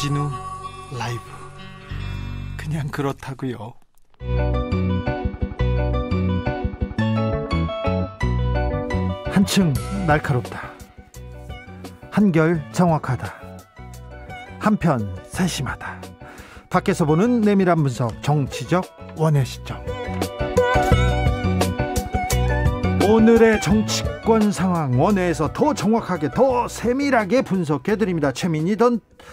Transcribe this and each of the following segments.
주진우 라이브 그냥 그렇다고요. 한층 날카롭다. 한결 정확하다. 한편 세심하다. 밖에서 보는 내밀한 분석, 정치적 원의 시점. 오늘의 정치권 상황 원회에서 더 정확하게 더 세밀하게 분석해드립니다. 최민희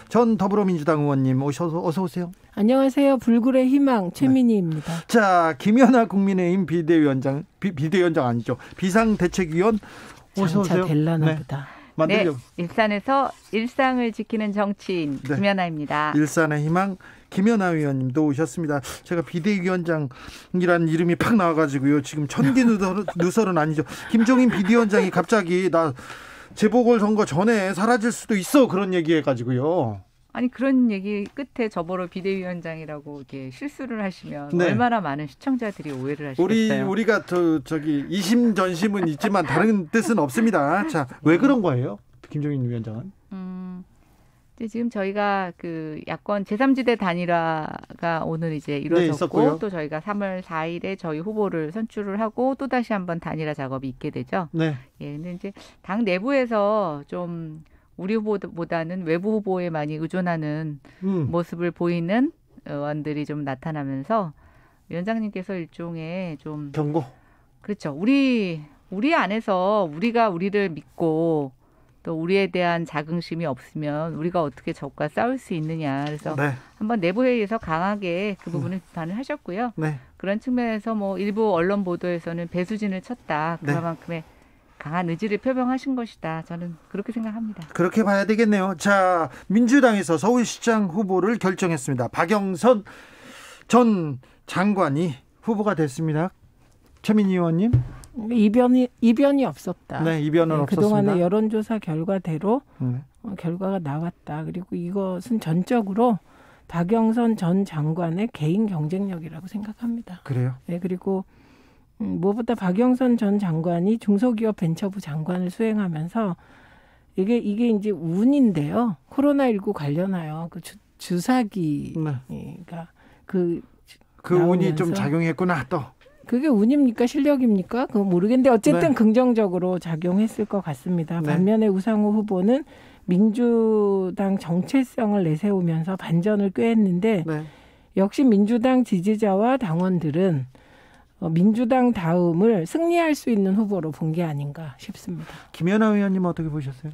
전 더불어민주당 의원님 어서 오세요. 안녕하세요. 불굴의 희망 최민희입니다. 네. 자, 김연아 국민의힘 비대위원장 아니죠. 비상대책위원 어서 오세요. 장차 될라나 보다. 네, 일산에서 일상을 지키는 정치인 네. 김연아입니다. 일산의 희망 김연아 의원님도 오셨습니다. 제가 비대위원장이라는 이름이 팍 나와가지고요. 지금 천기 누설은 아니죠. 김종인 비대위원장이 갑자기 나 재보궐선거 전에 사라질 수도 있어 그런 얘기해가지고요. 아니 그런 얘기 끝에 저보러 비대위원장이라고 이렇게 실수를 하시면 네. 얼마나 많은 시청자들이 오해를 하시겠어요. 우리가 저기 이심전심은 있지만 다른 뜻은 없습니다. 자, 왜 그런 거예요, 김종인 위원장은? 지금 저희가 그 야권 제3지대 단일화가 오늘 이제 이루어졌고 네, 또 저희가 3월 4일에 저희 후보를 선출을 하고 또 다시 한번 단일화 작업이 있게 되죠. 네. 예, 근데 이제 당 내부에서 좀 우리 후보보다는 외부 후보에 많이 의존하는 모습을 보이는 의원들이 좀 나타나면서 위원장님께서 일종의 좀 경고. 그렇죠. 우리 안에서 우리가 우리를 믿고 또 우리에 대한 자긍심이 없으면 우리가 어떻게 적과 싸울 수 있느냐. 그래서 네. 한번 내부 회의에서 강하게 그 부분을 비판을 하셨고요. 네. 그런 측면에서 뭐 일부 언론 보도에서는 배수진을 쳤다. 그만큼의 강한 의지를 표명하신 것이다. 저는 그렇게 생각합니다. 그렇게 봐야 되겠네요. 자, 민주당에서 서울시장 후보를 결정했습니다. 박영선 전 장관이 후보가 됐습니다. 최민희 의원님. 이변이 없었다. 네, 이변은 없었습니다. 그동안의 여론조사 결과대로 결과가 나왔다. 그리고 이것은 전적으로 박영선 전 장관의 개인 경쟁력이라고 생각합니다. 그래요? 네, 그리고 무엇보다 박영선 전 장관이 중소기업 벤처부 장관을 수행하면서 이게 이제 운인데요. 코로나19 관련하여 그 주사기가 그 운이 좀 작용했구나 또. 그게 운입니까 실력입니까? 그건 모르겠는데 어쨌든 네. 긍정적으로 작용했을 것 같습니다. 네. 반면에 우상호 후보는 민주당 정체성을 내세우면서 반전을 꾀했는데 네. 역시 민주당 지지자와 당원들은 민주당 다음을 승리할 수 있는 후보로 본 게 아닌가 싶습니다. 김연아 의원님 어떻게 보셨어요?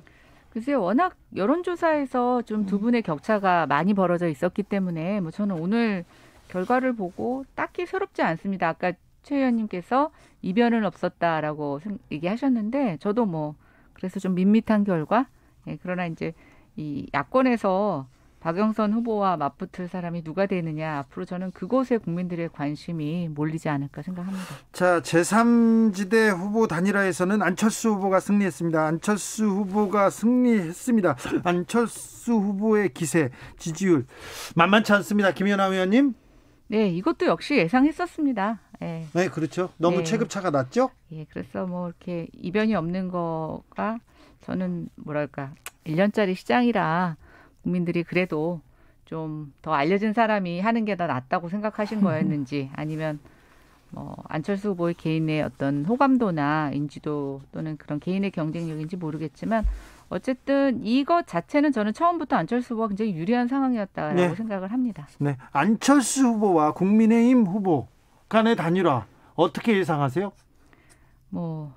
글쎄요, 워낙 여론조사에서 좀 두 분의 격차가 많이 벌어져 있었기 때문에 뭐 저는 오늘 결과를 보고 딱히 새롭지 않습니다. 아까 최 의원님께서 이변은 없었다라고 얘기하셨는데 저도 뭐 그래서 좀 밋밋한 결과. 예, 그러나 이제 이 야권에서 박영선 후보와 맞붙을 사람이 누가 되느냐 앞으로 저는 그곳에 국민들의 관심이 몰리지 않을까 생각합니다. 자, 제3지대 후보 단일화에서는 안철수 후보가 승리했습니다. 안철수 후보가 승리했습니다. 안철수 후보의 기세, 지지율 만만치 않습니다. 김연아 의원님. 네, 이것도 역시 예상했었습니다. 예. 네, 그렇죠. 너무 네. 체급차가 낮죠? 예, 그래서 뭐 이렇게 이변이 없는 거가 저는 뭐랄까 1년짜리 시장이라 국민들이 그래도 좀 더 알려진 사람이 하는 게 더 낫다고 생각하신 거였는지 아니면 뭐 안철수 후보의 개인의 어떤 호감도나 인지도 또는 그런 개인의 경쟁력인지 모르겠지만 어쨌든 이것 자체는 저는 처음부터 안철수 후보가 굉장히 유리한 상황이었다라고 네. 생각을 합니다. 네, 안철수 후보와 국민의힘 후보 간의 단일화 어떻게 예상하세요? 뭐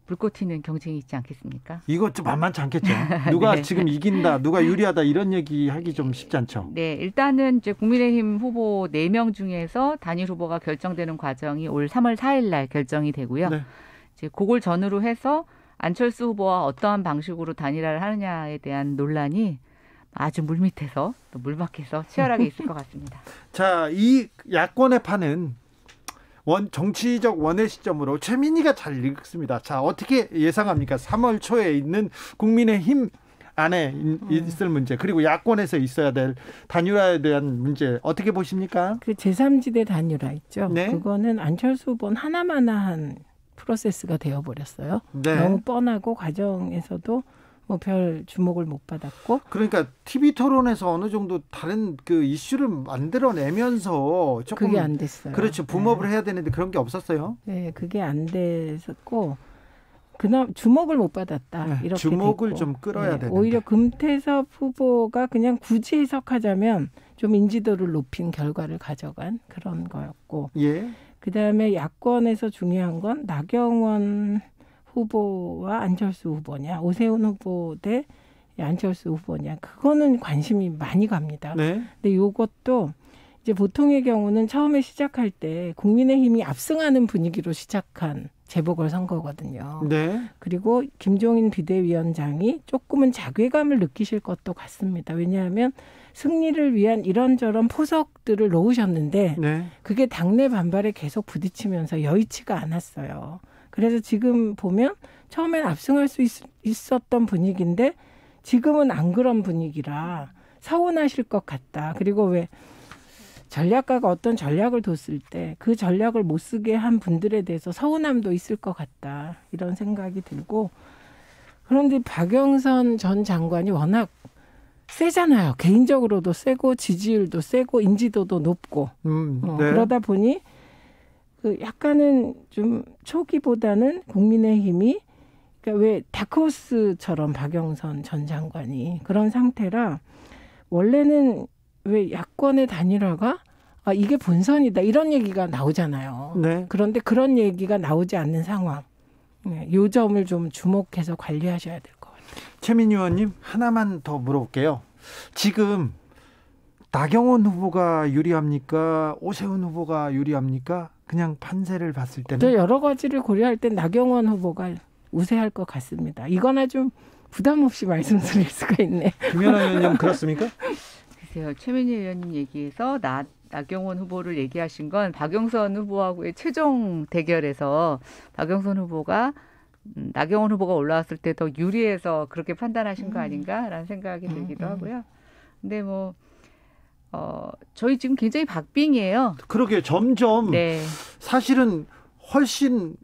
불꽃 튀는 경쟁이 있지 않겠습니까? 이것 좀 만만치 않겠죠. 누가 네. 지금 이긴다, 누가 유리하다 이런 얘기 하기 좀 쉽지 않죠. 네, 일단은 이제 국민의힘 후보 4명 중에서 단일 후보가 결정되는 과정이 올 3월 4일 날 결정이 되고요. 네. 이제 그걸 전후로 해서 안철수 후보와 어떠한 방식으로 단일화를 하느냐에 대한 논란이 아주 물밑에서 또 물밖에서 치열하게 있을 것 같습니다. 자, 이 야권의 판은 정치적 원의 시점으로 최민희가 잘 읽습니다. 자, 어떻게 예상합니까? 3월 초에 있는 국민의힘 안에 있을 문제, 그리고 야권에서 있어야 될 단일화에 대한 문제 어떻게 보십니까? 그 제3지대 단일화 있죠. 네. 그거는 안철수 후보는 하나마나한 프로세스가 되어버렸어요. 네. 너무 뻔하고 과정에서도 뭐 별 주목을 못 받았고. 그러니까 TV 토론에서 어느 정도 다른 그 이슈를 만들어내면서 조금 그게 안 됐어요. 그렇죠. 붐업을 해야 되는데 그런 게 없었어요. 네, 그게 안 됐었고 그나마 주목을 못 받았다. 네, 이렇게 주목을 됐고. 좀 끌어야 되는데. 오히려 금태섭 후보가 그냥 굳이 해석하자면 좀 인지도를 높인 결과를 가져간 그런 거였고. 예. 그다음에 야권에서 중요한 건 나경원 후보와 안철수 후보냐, 오세훈 후보 대 안철수 후보냐, 그거는 관심이 많이 갑니다. 네. 근데 이것도 이제 보통의 경우는 처음에 시작할 때 국민의힘이 압승하는 분위기로 시작한 재보궐선거거든요. 네. 그리고 김종인 비대위원장이 조금은 자괴감을 느끼실 것도 같습니다. 왜냐하면 승리를 위한 이런저런 포석들을 놓으셨는데 네. 그게 당내 반발에 계속 부딪히면서 여의치가 않았어요. 그래서 지금 보면 처음엔 압승할 수 있었던 분위기인데 지금은 안 그런 분위기라 서운하실 것 같다. 그리고 왜 전략가가 어떤 전략을 뒀을 때 그 전략을 못 쓰게 한 분들에 대해서 서운함도 있을 것 같다. 이런 생각이 들고 그런데 박영선 전 장관이 워낙 세잖아요. 개인적으로도 세고 지지율도 세고 인지도도 높고 네. 그러다 보니 그 약간은 좀 초기보다는 국민의힘이 그러니까 왜 다크호스처럼 박영선 전 장관이 그런 상태라 원래는 왜 야권의 단일화가 이게 본선이다 이런 얘기가 나오잖아요. 네. 그런데 그런 얘기가 나오지 않는 상황. 네, 이 점을 좀 주목해서 관리하셔야 될 것 같아요. 최민희 의원님 하나만 더 물어볼게요. 지금 나경원 후보가 유리합니까? 오세훈 후보가 유리합니까? 그냥 판세를 봤을 때는. 여러 가지를 고려할 때 나경원 후보가 우세할 것 같습니다. 이거나 좀 부담 없이 말씀드릴 수가 있네. 김연아 의원님 그렇습니까? 글쎄요. 최민희 의원님 얘기에서 나경원 후보를 얘기하신 건 박영선 후보하고의 최종 대결에서 박영선 후보가 나경원 후보가 올라왔을 때 더 유리해서 그렇게 판단하신 거 아닌가라는 생각이 들기도 하고요. 근데 뭐 저희 지금 굉장히 박빙이에요. 그러게 점점 네. 사실은 훨씬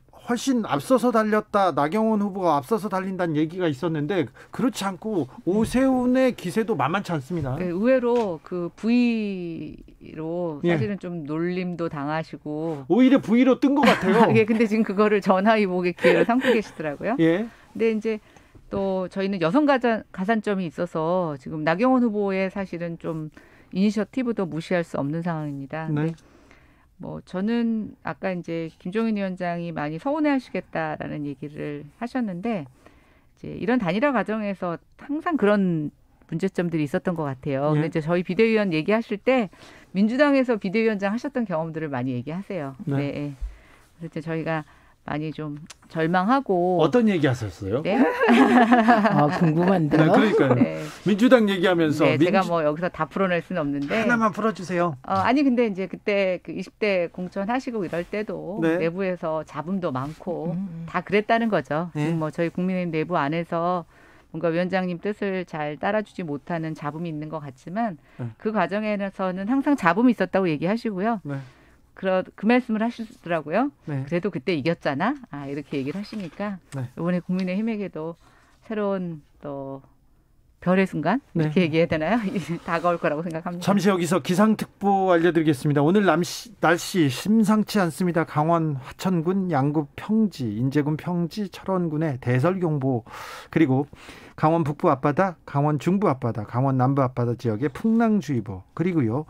앞서서 달렸다. 나경원 후보가 앞서서 달린다는 얘기가 있었는데 그렇지 않고 오세훈의 기세도 만만치 않습니다. 네, 의외로 그 V로 사실은 좀 놀림도 당하시고 오히려 V로 뜬 것 같아요. 예, 근데 지금 그거를 전화위복의 기회로 삼고 계시더라고요. 예. 근데 이제 또 저희는 여성 가산점이 있어서 지금 나경원 후보의 사실은 좀 이니셔티브도 무시할 수 없는 상황입니다. 네. 뭐 저는 아까 이제 김종인 위원장이 많이 서운해하시겠다라는 얘기를 하셨는데 이제 이런 단일화 과정에서 항상 그런 문제점들이 있었던 것 같아요. 근데 이제 저희 비대위원 얘기하실 때 민주당에서 비대위원장 하셨던 경험들을 많이 얘기하세요. 네. 그래서 이제 저희가 많이 좀 절망하고. 어떤 얘기 하셨어요? 네. 궁금한데요. 네, 그러니까요. 네. 민주당 얘기하면서. 네, 제가 뭐 여기서 다 풀어낼 수는 없는데. 하나만 풀어주세요. 아니 근데 이제 그때 그 20대 공천하시고 이럴 때도 내부에서 잡음도 많고 다 그랬다는 거죠. 지금 뭐 저희 국민의힘 내부 안에서 뭔가 위원장님 뜻을 잘 따라주지 못하는 잡음이 있는 것 같지만 그 과정에서는 항상 잡음이 있었다고 얘기하시고요. 네. 그 말씀을 하시더라고요. 네. 그래도 그때 이겼잖아. 이렇게 얘기를 하시니까 이번에 국민의힘에게도 새로운 또 별의 순간 이렇게 얘기해야 되나요? 다가올 거라고 생각합니다. 잠시 여기서 기상특보 알려드리겠습니다. 오늘 날씨 심상치 않습니다. 강원 화천군, 양구 평지, 인제군 평지, 철원군의 대설경보, 그리고 강원 북부 앞바다, 강원 중부 앞바다, 강원 남부 앞바다 지역에 풍랑주의보, 그리고요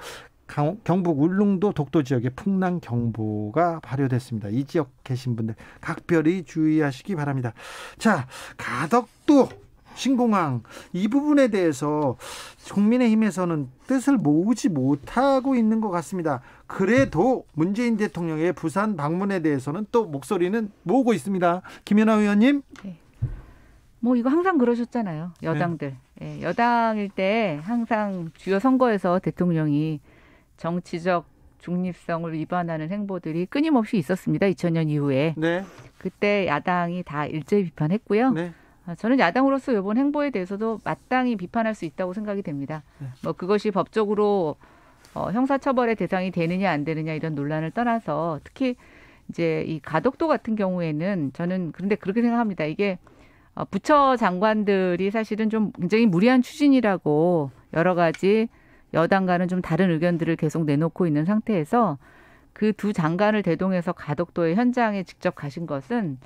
경북 울릉도 독도 지역에 풍랑경보가 발효됐습니다. 이 지역 계신 분들 각별히 주의하시기 바랍니다. 자, 가덕도 신공항 이 부분에 대해서 국민의힘에서는 뜻을 모으지 못하고 있는 것 같습니다. 그래도 문재인 대통령의 부산 방문에 대해서는 또 목소리는 모으고 있습니다. 김연아 의원님. 네. 뭐 이거 항상 그러셨잖아요. 여당들. 네. 여당일 때 항상 주요 선거에서 대통령이 정치적 중립성을 위반하는 행보들이 끊임없이 있었습니다. 2000년 이후에. 네. 그때 야당이 다 일제히 비판했고요. 네. 저는 야당으로서 이번 행보에 대해서도 마땅히 비판할 수 있다고 생각이 됩니다. 네. 뭐 그것이 법적으로 형사처벌의 대상이 되느냐 안 되느냐 이런 논란을 떠나서 특히 이제 이 가덕도 같은 경우에는 저는 그런데 그렇게 생각합니다. 이게 부처 장관들이 사실은 좀 굉장히 무리한 추진이라고 여러 가지 여당과는 좀 다른 의견들을 계속 내놓고 있는 상태에서 그 두 장관을 대동해서 가덕도의 현장에 직접 가신 것은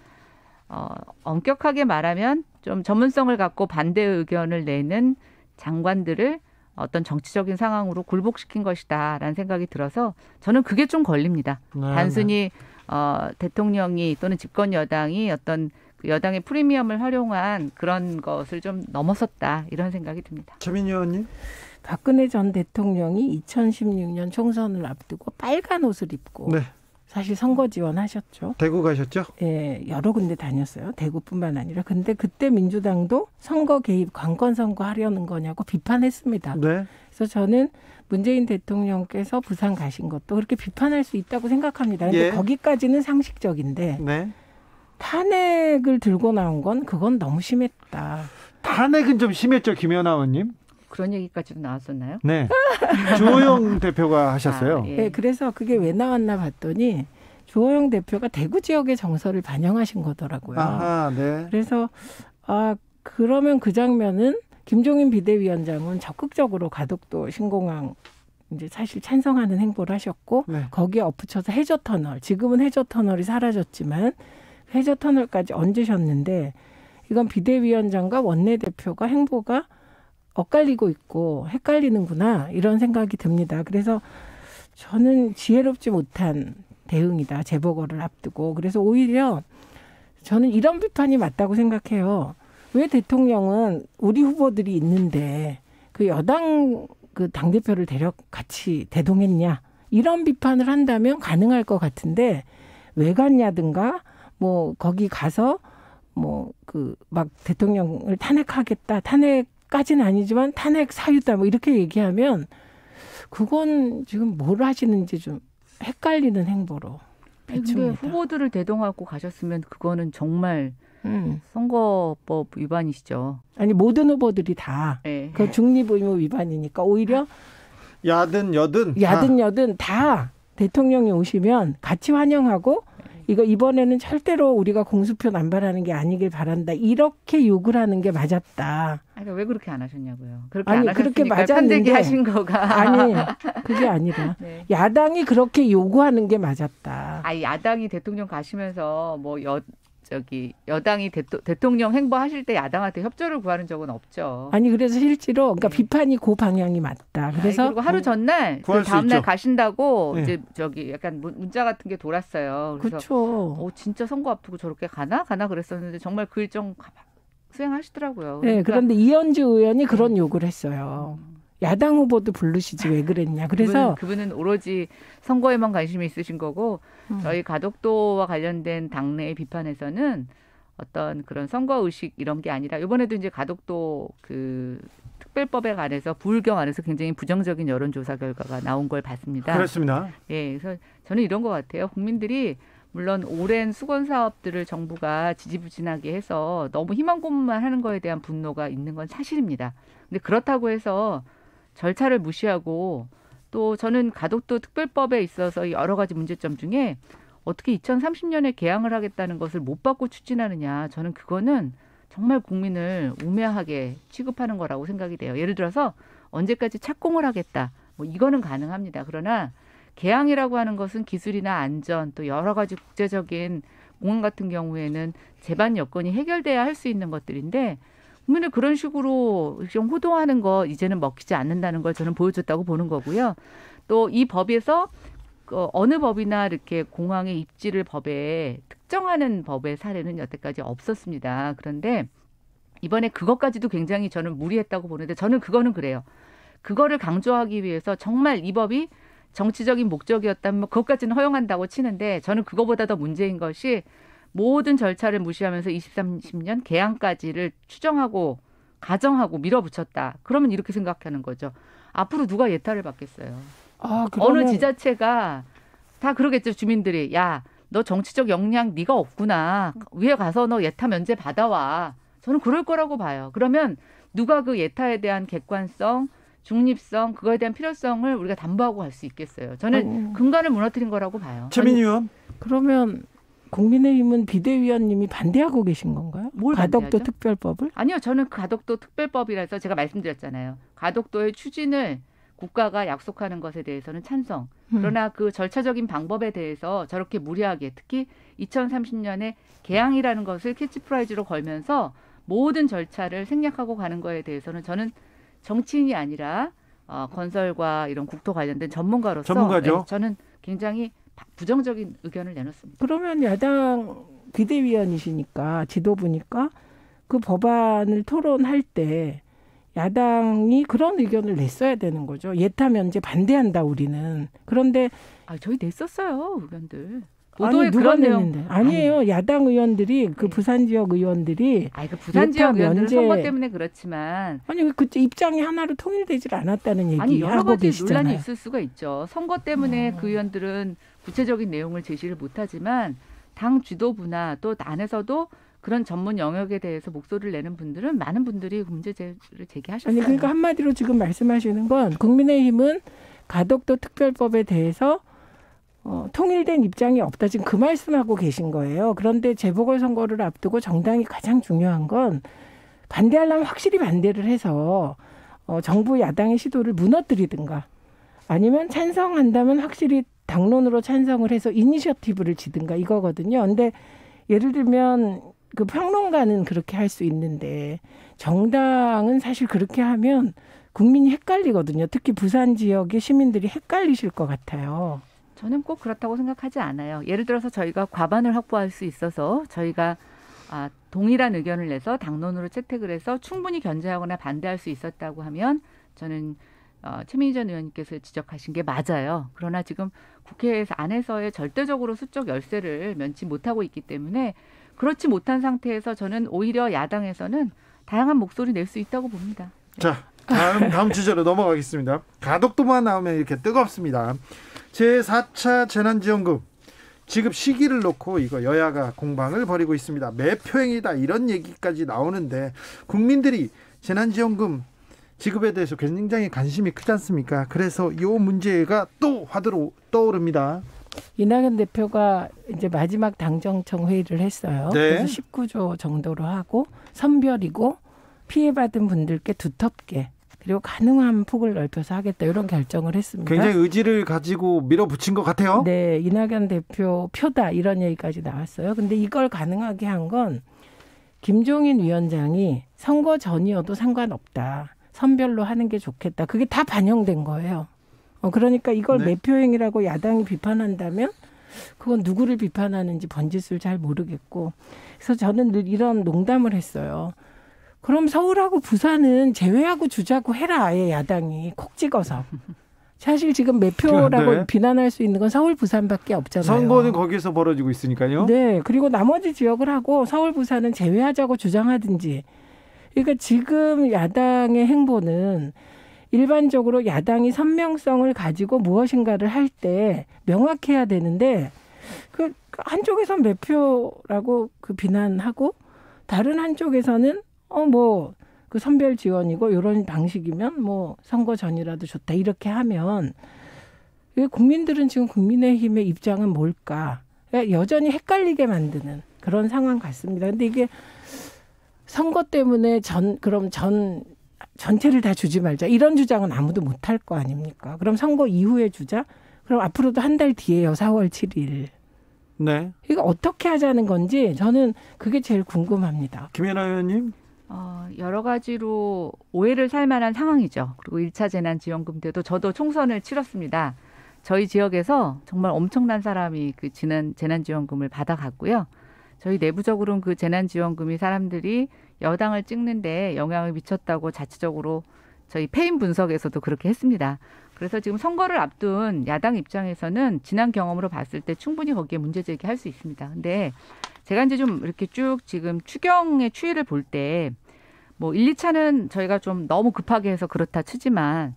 엄격하게 말하면 좀 전문성을 갖고 반대 의견을 내는 장관들을 어떤 정치적인 상황으로 굴복시킨 것이다라는 생각이 들어서 저는 그게 좀 걸립니다. 네, 단순히 대통령이 또는 집권 여당이 어떤 그 여당의 프리미엄을 활용한 그런 것을 좀 넘어섰다 이런 생각이 듭니다. 최민희 의원님. 박근혜 전 대통령이 2016년 총선을 앞두고 빨간 옷을 입고 네. 사실 선거 지원하셨죠. 대구 가셨죠? 예, 여러 군데 다녔어요. 대구뿐만 아니라. 근데 그때 민주당도 선거 개입, 관권 선거 하려는 거냐고 비판했습니다. 네. 그래서 저는 문재인 대통령께서 부산 가신 것도 그렇게 비판할 수 있다고 생각합니다. 근데 예. 거기까지는 상식적인데 네. 탄핵을 들고 나온 건 그건 너무 심했다. 탄핵은 좀 심했죠, 김연아 의원님? 그런 얘기까지도 나왔었나요? 네. 주호영 대표가 하셨어요. 예. 네, 그래서 그게 왜 나왔나 봤더니 주호영 대표가 대구 지역의 정서를 반영하신 거더라고요. 아하, 네. 그래서 그러면 그 장면은 김종인 비대위원장은 적극적으로 가덕도 신공항 이제 사실 찬성하는 행보를 하셨고 네. 거기에 덧붙여서 해저터널, 지금은 해저터널이 사라졌지만 해저터널까지 얹으셨는데 이건 비대위원장과 원내대표가 행보가 엇갈리고 있고 헷갈리는구나 이런 생각이 듭니다. 그래서 저는 지혜롭지 못한 대응이다. 재보궐을 앞두고. 그래서 오히려 저는 이런 비판이 맞다고 생각해요. 왜 대통령은 우리 후보들이 있는데 그 여당 그 당대표를 같이 대동했냐. 이런 비판을 한다면 가능할 것 같은데 왜 갔냐든가 뭐 거기 가서 뭐 그 막 대통령을 탄핵하겠다. 탄핵까지는 아니지만 탄핵 사유다. 뭐 이렇게 얘기하면 그건 지금 뭘 하시는지 좀 헷갈리는 행보로 비춥니다. 근데 후보들을 대동하고 가셨으면 그거는 정말 선거법 위반이시죠. 아니 모든 후보들이 다 네. 그 중립 의무 위반이니까 오히려 야든 여든 여든 다 대통령이 오시면 같이 환영하고 이거 이번에는 절대로 우리가 공수표 남발하는 게 아니길 바란다. 이렇게 욕을 하는 게 맞았다. 아니, 왜 그렇게 안 하셨냐고요. 그렇게 아니, 안 그렇게 하셨으니까 맞았는데 편들기 하신 거가. 아니 그게 아니라 네. 야당이 그렇게 요구하는 게 맞았다. 아니, 야당이 대통령 가시면서 뭐 여당이 대통령 행보하실 때 야당한테 협조를 구하는 적은 없죠. 아니 그래서 실제로 그러니까 네. 비판이 그 방향이 맞다. 그래서 그리고 하루 전날 그 구할 수 다음 날 있죠. 가신다고 네. 이제 약간 문자 같은 게 돌았어요. 그래서 그렇죠. 진짜 선거 앞두고 저렇게 가나 그랬었는데 정말 그 일정 수행하시더라고요. 네, 그러니까 그런데 이현주 의원이 그런 요구를 했어요. 야당 후보도 부르시지 왜 그랬냐. 그래서 그분은 오로지 선거에만 관심이 있으신 거고 저희 가덕도와 관련된 당내의 비판에서는 어떤 그런 선거 의식 이런 게 아니라 이번에도 이제 가덕도 그 특별법에 관해서 부울경 안에서 굉장히 부정적인 여론조사 결과가 나온 걸 봤습니다. 그렇습니다. 예, 그래서 저는 이런 것 같아요. 국민들이 물론 오랜 수건 사업들을 정부가 지지부진하게 해서 너무 희망고문만 하는 거에 대한 분노가 있는 건 사실입니다. 근데 그렇다고 해서 절차를 무시하고 또 저는 가덕도 특별법에 있어서 여러 가지 문제점 중에 어떻게 2030년에 개항을 하겠다는 것을 못 받고 추진하느냐. 저는 그거는 정말 국민을 우매하게 취급하는 거라고 생각이 돼요. 예를 들어서 언제까지 착공을 하겠다. 뭐 이거는 가능합니다. 그러나 개항이라고 하는 것은 기술이나 안전 또 여러 가지 국제적인 공항 같은 경우에는 제반 여건이 해결돼야 할 수 있는 것들인데 국민을 그런 식으로 좀 호도하는 거 이제는 먹히지 않는다는 걸 저는 보여줬다고 보는 거고요. 또 이 법에서 어느 법이나 이렇게 공항의 입지를 법에 특정하는 법의 사례는 여태까지 없었습니다. 그런데 이번에 그것까지도 굉장히 저는 무리했다고 보는데 저는 그거는 그래요. 그거를 강조하기 위해서 정말 이 법이 정치적인 목적이었다면 그것까지는 허용한다고 치는데 저는 그거보다 더 문제인 것이 모든 절차를 무시하면서 2030년 개항까지를 추정하고 가정하고 밀어붙였다. 그러면 이렇게 생각하는 거죠. 앞으로 누가 예타를 받겠어요. 어느 지자체가 다 그러겠죠. 주민들이. 야, 너 정치적 역량 네가 없구나. 위에 가서 너 예타 면제 받아와. 저는 그럴 거라고 봐요. 그러면 누가 그 예타에 대한 객관성, 중립성, 그거에 대한 필요성을 우리가 담보하고 갈 수 있겠어요. 저는 근간을 무너뜨린 거라고 봐요. 최민희 의원. 그러면 국민의힘은 비대위원님이 반대하고 계신 건가요? 뭘 가덕도 반대하죠? 특별법을? 아니요. 저는 그 가덕도 특별법이라서 제가 말씀드렸잖아요. 가덕도의 추진을 국가가 약속하는 것에 대해서는 찬성. 그러나 그 절차적인 방법에 대해서 저렇게 무리하게 특히 2030년에 개항이라는 것을 캐치프라이즈로 걸면서 모든 절차를 생략하고 가는 거에 대해서는 저는 정치인이 아니라 건설과 이런 국토 관련된 전문가로서 전문가죠. 네, 저는 굉장히 부정적인 의견을 내놓습니다. 그러면 야당 비대위원이시니까 지도부니까 그 법안을 토론할 때 야당이 그런 의견을 냈어야 되는 거죠. 예타 면제 반대한다 우리는. 그런데 저희 냈었어요 의견들. 아니 보도에 누가 그런 내용 냈는데? 아니에요. 야당 의원들이 그 네. 부산 지역 의원들이 그 부산 지역 의원들은 면제- 선거 때문에 그렇지만 아니 그때 입장이 하나로 통일되질 않았다는 얘기 아니 여러 하고 가지 계시잖아요. 논란이 있을 수가 있죠. 선거 때문에 그 의원들은 구체적인 내용을 제시를 못하지만 당 지도부나 또 안에서도 그런 전문 영역에 대해서 목소리를 내는 분들은 많은 분들이 문제제를 제기하셨어요. 아니 그러니까 한마디로 지금 말씀하시는 건 국민의힘은 가덕도 특별법에 대해서 통일된 입장이 없다. 지금 그 말씀하고 계신 거예요. 그런데 재보궐선거를 앞두고 정당이 가장 중요한 건 반대하려면 확실히 반대를 해서 정부 야당의 시도를 무너뜨리든가 아니면 찬성한다면 확실히 당론으로 찬성을 해서 이니셔티브를 지든가 이거거든요. 근데 예를 들면 그 평론가는 그렇게 할 수 있는데 정당은 사실 그렇게 하면 국민이 헷갈리거든요. 특히 부산 지역의 시민들이 헷갈리실 것 같아요. 저는 꼭 그렇다고 생각하지 않아요. 예를 들어서 저희가 과반을 확보할 수 있어서 저희가 동일한 의견을 내서 당론으로 채택을 해서 충분히 견제하거나 반대할 수 있었다고 하면 저는 최민희 전 의원님께서 지적하신 게 맞아요. 그러나 지금 국회에서 안에서의 절대적으로 수적 열세를 면치 못하고 있기 때문에 그렇지 못한 상태에서 저는 오히려 야당에서는 다양한 목소리 낼 수 있다고 봅니다. 자, 다음 주제로 넘어가겠습니다. 가덕도만 나오면 이렇게 뜨겁습니다. 제4차 재난지원금 지급 시기를 놓고 이거 여야가 공방을 벌이고 있습니다. 매표행위다 이런 얘기까지 나오는데 국민들이 재난지원금 지급에 대해서 굉장히 관심이 크지 않습니까? 그래서 이 문제가 또 화두로 떠오릅니다. 이낙연 대표가 이제 마지막 당정청 회의를 했어요. 네. 그래서 19조 정도로 하고 선별이고 피해받은 분들께 두텁게 그리고 가능한 폭을 넓혀서 하겠다 이런 결정을 했습니다. 굉장히 의지를 가지고 밀어붙인 것 같아요. 네, 이낙연 대표 표다 이런 얘기까지 나왔어요. 근데 이걸 가능하게 한 건 김종인 위원장이 선거 전이어도 상관없다. 선별로 하는 게 좋겠다. 그게 다 반영된 거예요. 그러니까 이걸 네. 매표행위라고 야당이 비판한다면 그건 누구를 비판하는지 번짓을 잘 모르겠고 그래서 저는 늘 이런 농담을 했어요. 그럼 서울하고 부산은 제외하고 주자고 해라. 아예 야당이 콕 찍어서. 사실 지금 매표라고 네. 비난할 수 있는 건 서울 부산밖에 없잖아요. 선거는 거기서 벌어지고 있으니까요. 네. 그리고 나머지 지역을 하고 서울 부산은 제외하자고 주장하든지. 그러니까 지금 야당의 행보는 일반적으로 야당이 선명성을 가지고 무엇인가를 할 때 명확해야 되는데 그 한쪽에선 매표라고 그 비난하고 다른 한쪽에서는 그 선별 지원이고 이런 방식이면 뭐 선거 전이라도 좋다 이렇게 하면 국민들은 지금 국민의힘의 입장은 뭘까? 그러니까 여전히 헷갈리게 만드는 그런 상황 같습니다. 근데 이게 선거 때문에 전체를 다 주지 말자. 이런 주장은 아무도 못할 거 아닙니까? 그럼 선거 이후에 주자? 그럼 앞으로도 한 달 뒤에요. 4월 7일. 네. 이거 어떻게 하자는 건지 저는 그게 제일 궁금합니다. 김연아 의원님. 여러 가지로 오해를 살 만한 상황이죠. 그리고 1차 재난지원금 때도 저도 총선을 치렀습니다. 저희 지역에서 정말 엄청난 사람이 그 재난지원금을 받아갔고요. 저희 내부적으로는 그 재난지원금이 사람들이 여당을 찍는데 영향을 미쳤다고 자체적으로 저희 패인 분석에서도 그렇게 했습니다. 그래서 지금 선거를 앞둔 야당 입장에서는 지난 경험으로 봤을 때 충분히 거기에 문제 제기할 수 있습니다. 근데 제가 이제 좀 이렇게 쭉 지금 추경의 추이를 볼 때 뭐 1, 2차는 저희가 좀 너무 급하게 해서 그렇다 치지만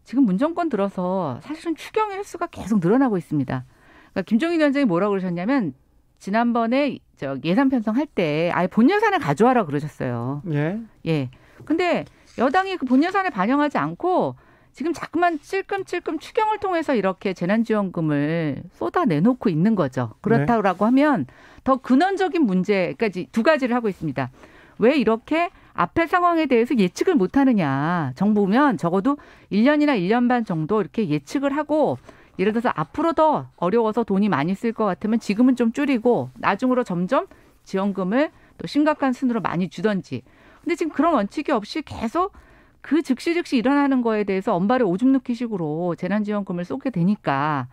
지금 문정권 들어서 사실은 추경의 횟수가 계속 늘어나고 있습니다. 그러니까 김종인 위원장이 뭐라고 그러셨냐면 지난번에 예산 편성할 때 아예 본 예산을 가져와라 그러셨어요. 예. 예. 근데 여당이 그 본 예산에 반영하지 않고 지금 자꾸만 찔끔찔끔 추경을 통해서 이렇게 재난지원금을 쏟아내놓고 있는 거죠. 그렇다고 하면 더 근원적인 문제까지 두 가지를 하고 있습니다. 왜 이렇게 앞의 상황에 대해서 예측을 못하느냐. 정부면 적어도 1년이나 1년 반 정도 이렇게 예측을 하고 예를 들어서 앞으로 더 어려워서 돈이 많이 쓸 것 같으면 지금은 좀 줄이고 나중으로 점점 지원금을 또 심각한 순으로 많이 주던지. 근데 지금 그런 원칙이 없이 계속 그 즉시 일어나는 거에 대해서 언발에 오줌 넣기 식으로 재난지원금을 쏟게 되니까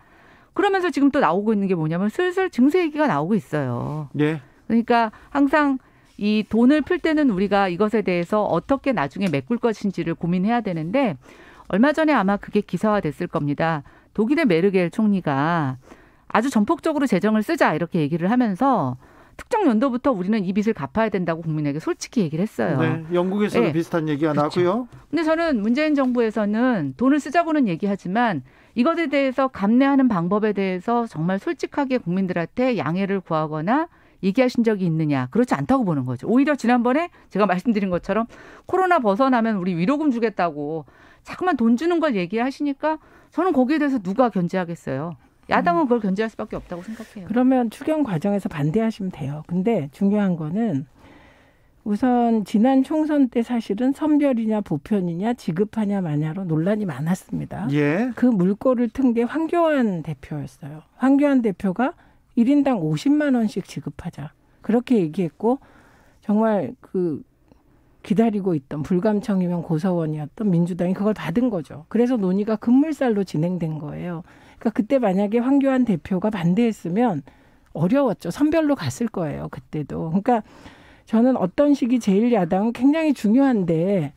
그러면서 지금 또 나오고 있는 게 뭐냐면 슬슬 증세 얘기가 나오고 있어요. 예. 그러니까 항상 이 돈을 풀 때는 우리가 이것에 대해서 어떻게 나중에 메꿀 것인지를 고민해야 되는데 얼마 전에 아마 그게 기사화됐을 겁니다. 독일의 메르겔 총리가 아주 전폭적으로 재정을 쓰자 이렇게 얘기를 하면서 특정 연도부터 우리는 이 빚을 갚아야 된다고 국민에게 솔직히 얘기를 했어요. 네, 영국에서도 네. 비슷한 얘기가 그렇죠. 나왔고요. 근데 저는 문재인 정부에서는 돈을 쓰자고는 얘기하지만 이것에 대해서 감내하는 방법에 대해서 정말 솔직하게 국민들한테 양해를 구하거나 얘기하신 적이 있느냐. 그렇지 않다고 보는 거죠. 오히려 지난번에 제가 말씀드린 것처럼 코로나 벗어나면 우리 위로금 주겠다고 자꾸만 돈 주는 걸 얘기하시니까 저는 거기에 대해서 누가 견제하겠어요. 야당은 그걸 견제할 수밖에 없다고 생각해요. 그러면 추경 과정에서 반대하시면 돼요. 근데 중요한 거는 우선 지난 총선 때 사실은 선별이냐 보편이냐 지급하냐 마냐로 논란이 많았습니다. 예. 그 물꼬를 튼 게 황교안 대표였어요. 황교안 대표가 1인당 50만 원씩 지급하자. 그렇게 얘기했고 정말 그 기다리고 있던 불감청이면 고서원이었던 민주당이 그걸 받은 거죠. 그래서 논의가 급물살로 진행된 거예요. 그러니까 그때 만약에 황교안 대표가 반대했으면 어려웠죠. 선별로 갔을 거예요. 그때도. 그러니까 저는 어떤 식이 제1야당은 굉장히 중요한데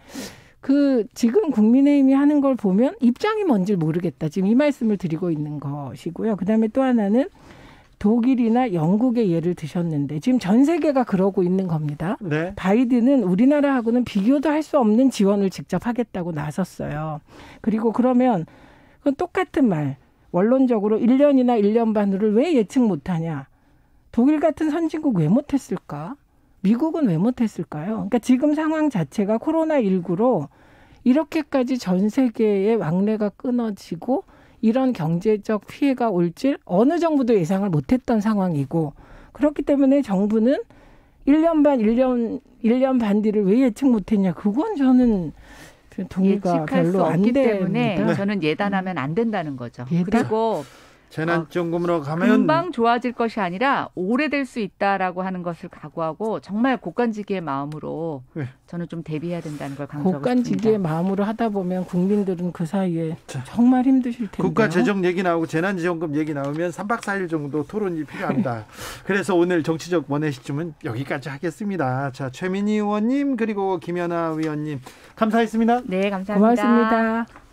그 지금 국민의힘이 하는 걸 보면 입장이 뭔지 모르겠다. 지금 이 말씀을 드리고 있는 것이고요. 그다음에 또 하나는 독일이나 영국의 예를 드셨는데 지금 전 세계가 그러고 있는 겁니다. 네. 바이든은 우리나라하고는 비교도 할 수 없는 지원을 직접 하겠다고 나섰어요. 그리고 그러면 그건 똑같은 말. 원론적으로 1년이나 1년 반으로를 왜 예측 못하냐. 독일 같은 선진국 왜 못했을까? 미국은 왜 못했을까요? 그러니까 지금 상황 자체가 코로나19로 이렇게까지 전 세계의 왕래가 끊어지고 이런 경제적 피해가 올 줄 어느 정부도 예상을 못했던 상황이고 그렇기 때문에 정부는 1년 반 뒤를 왜 예측 못했냐. 그건 저는 동의가 예측할 수 별로 안 없기 됩니다. 때문에 저는 예단하면 안 된다는 거죠. 예단? 그리고 재난지원금으로 가면 금방 좋아질 것이 아니라 오래될 수 있다라고 하는 것을 각오하고 정말 곡간지기의 마음으로 네. 저는 좀 대비해야 된다는 걸 강조하고 싶습니다. 곡간지기의 마음으로 하다 보면 국민들은 그 사이에 정말 힘드실 텐데요. 국가 재정 얘기 나오고 재난지원금 얘기 나오면 3박 4일 정도 토론이 필요합니다. 그래서 오늘 정치적 원의 시점은 여기까지 하겠습니다. 자, 최민희 의원님 그리고 김연아 위원님 감사했습니다. 네, 감사합니다. 고맙습니다.